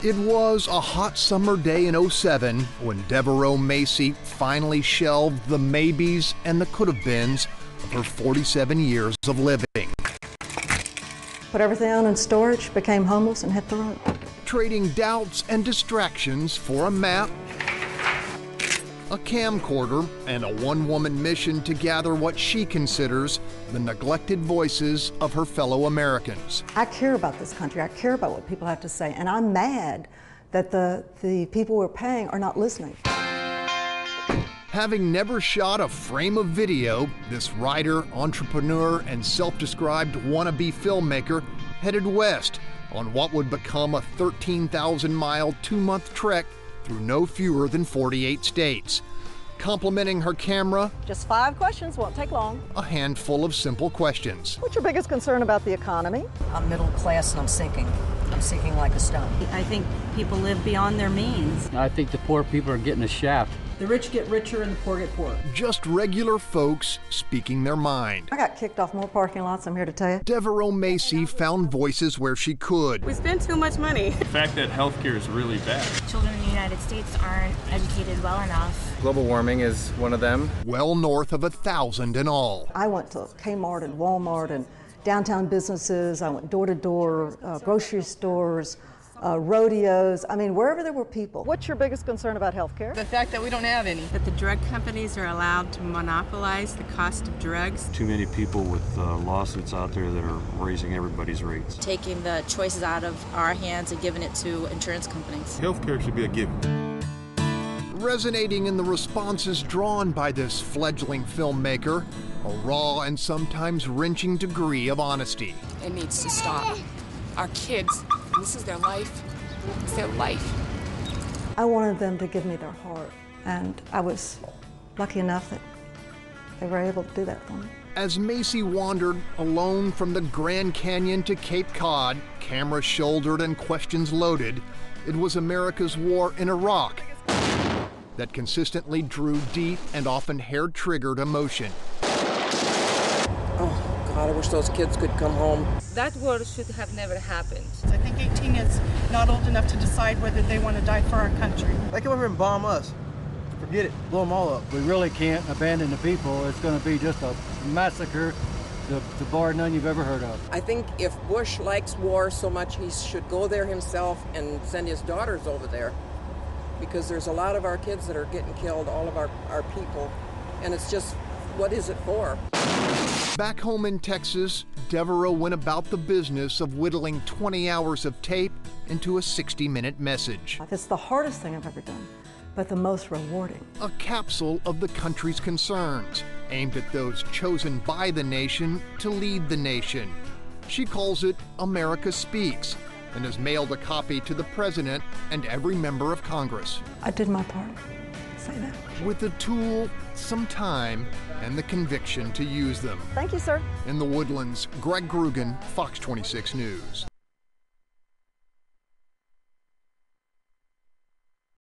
It was a hot summer day in '07 when Devereaux Macy finally shelved the maybes and the could-have-beens of her 47 years of living. Put everything on in storage, became homeless, and hit the road. Trading doubts and distractions for a map, a camcorder, and a one-woman mission to gather what she considers the neglected voices of her fellow Americans. I care about this country. I care about what people have to say, and I'm mad that the people we're paying are not listening. Having never shot a frame of video, this writer, entrepreneur, and self-described wannabe filmmaker headed west on what would become a 13,000-mile, two-month trek through no fewer than 48 states. Complimenting her camera, just 5 questions, won't take long. A handful of simple questions. What's your biggest concern about the economy? I'm middle class and I'm sinking. I'm sinking like a stone. I think people live beyond their means. I think the poor people are getting a shaft. The rich get richer and the poor get poorer. Just regular folks speaking their mind. I got kicked off more parking lots, I'm here to tell you. Devereaux Macy found voices where she could. We spend too much money. The fact that healthcare is really bad. Children in the United States aren't educated well enough. Global warming is one of them. Well north of 1,000 in all. I went to Kmart and Walmart and downtown businesses. I went door to door, grocery stores, rodeos. I mean, wherever there were people. What's your biggest concern about health care? The fact that we don't have any. That the drug companies are allowed to monopolize the cost of drugs. Too many people with lawsuits out there that are raising everybody's rates. Taking the choices out of our hands and giving it to insurance companies. Healthcare should be a given. Resonating in the responses drawn by this fledgling filmmaker, a raw and sometimes wrenching degree of honesty. It needs to stop. Our kids, this is their life. It's their life. I wanted them to give me their heart, and I was lucky enough that they were able to do that for me. As Macy wandered alone from the Grand Canyon to Cape Cod, camera shouldered and questions loaded, it was America's war in Iraq that consistently drew deep and often hair-triggered emotion. Oh, God, I wish those kids could come home. That war should have never happened. I think 18 is not old enough to decide whether they want to die for our country. They come over and bomb us. Forget it, blow them all up. We really can't abandon the people. It's going to be just a massacre, the bar none you've ever heard of. I think if Bush likes war so much, he should go there himself and send his daughters over there. Because there's a lot of our kids that are getting killed, all of our people, and it's just, what is it for? Back home in Texas, Devereaux went about the business of whittling 20 hours of tape into a 60-minute message. It's the hardest thing I've ever done, but the most rewarding. A capsule of the country's concerns, aimed at those chosen by the nation to lead the nation. She calls it America Speaks, and has mailed a copy to the President and every member of Congress. I did my part. Say that. With the tool, some time, and the conviction to use them. Thank you, sir. In the Woodlands, Greg Grugan, Fox 26 News.